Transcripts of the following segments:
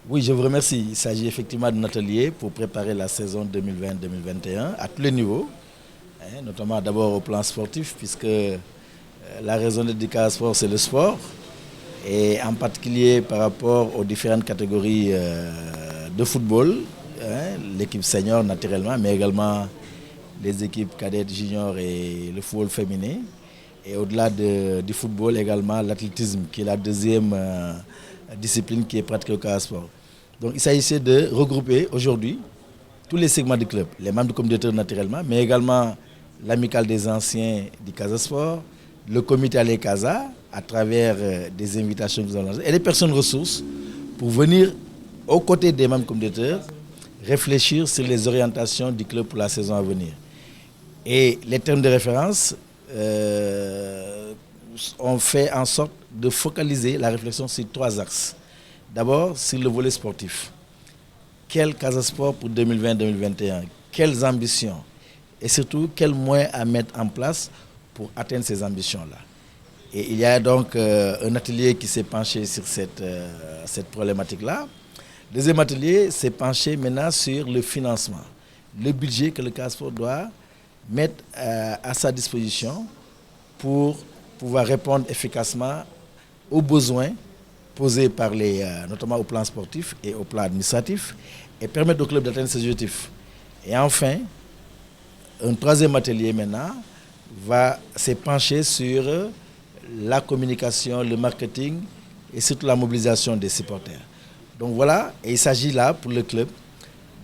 Oui, je vous remercie. Il s'agit effectivement d'un atelier pour préparer la saison 2020-2021 à tous les niveaux, notamment d'abord au plan sportif, puisque la raison d'être du Casa Sport, c'est le sport, et en particulier par rapport aux différentes catégories de football, l'équipe senior naturellement, mais également les équipes cadettes, juniors et le football féminin. Et au-delà du football également, l'athlétisme, qui est la deuxième discipline qui est pratiquée au Casa Sport. Donc il s'agissait de regrouper aujourd'hui tous les segments du club, les membres du comité directeur naturellement, mais également l'amicale des anciens du Casa Sport, le comité Allez Casa, à travers des invitations que nous allons lancer, et les personnes ressources pour venir aux côtés des membres du comité directeur réfléchir sur les orientations du club pour la saison à venir. Et les termes de référence ont fait en sorte de focaliser la réflexion sur trois axes. D'abord, sur le volet sportif. Quel Casa Sport pour 2020-2021? Quelles ambitions? Et surtout, quels moyens à mettre en place pour atteindre ces ambitions-là? Et il y a donc un atelier qui s'est penché sur cette problématique-là. Le deuxième atelier s'est penché maintenant sur le financement, le budget que le Casa Sport doit mettre à sa disposition pour pouvoir répondre efficacement aux besoins posés par notamment au plan sportif et au plan administratif, et permettre au club d'atteindre ses objectifs. Et enfin, un troisième atelier maintenant s'est penché sur la communication, le marketing et surtout la mobilisation des supporters. Donc voilà, et il s'agit là pour le club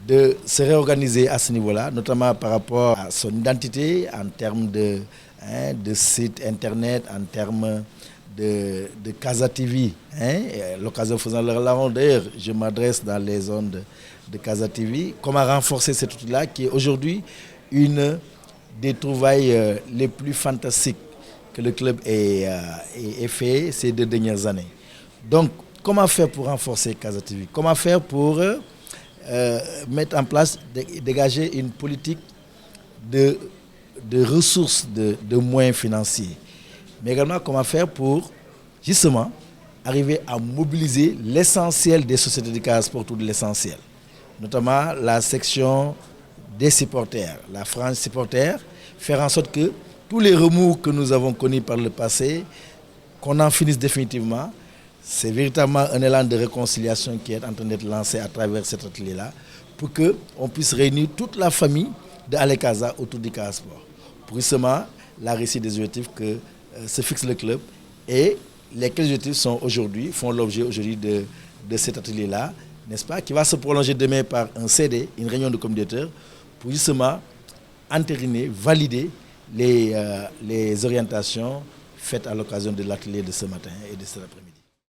de se réorganiser à ce niveau-là, notamment par rapport à son identité en termes de site internet, en termes de Casa TV. L'occasion faisant leur larron, d'ailleurs, je m'adresse dans les zones de Casa TV. Comment renforcer cet outil-là qui est aujourd'hui une des trouvailles les plus fantastiques que le club ait fait ces 2 dernières années. Donc, comment faire pour renforcer Casa TV? Comment faire pour mettre en place, dégager une politique de ressources, de moyens financiers? Mais également comment faire pour justement arriver à mobiliser l'essentiel des sociétés de Casa Sport, tout de l'essentiel. Notamment la section des supporters, la frange supporters, faire en sorte que tous les remous que nous avons connus par le passé, qu'on en finisse définitivement. C'est véritablement un élan de réconciliation qui est en train d'être lancé à travers cet atelier-là pour qu'on puisse réunir toute la famille de Allez Casa autour du Casa Sport. Pour justement la réussite des objectifs que se fixe le club et lesquels objectifs font l'objet aujourd'hui de cet atelier-là, n'est-ce pas, qui va se prolonger demain par un CD, une réunion de comité directeur, pour justement entériner, valider les orientations faites à l'occasion de l'atelier de ce matin et de cet après-midi.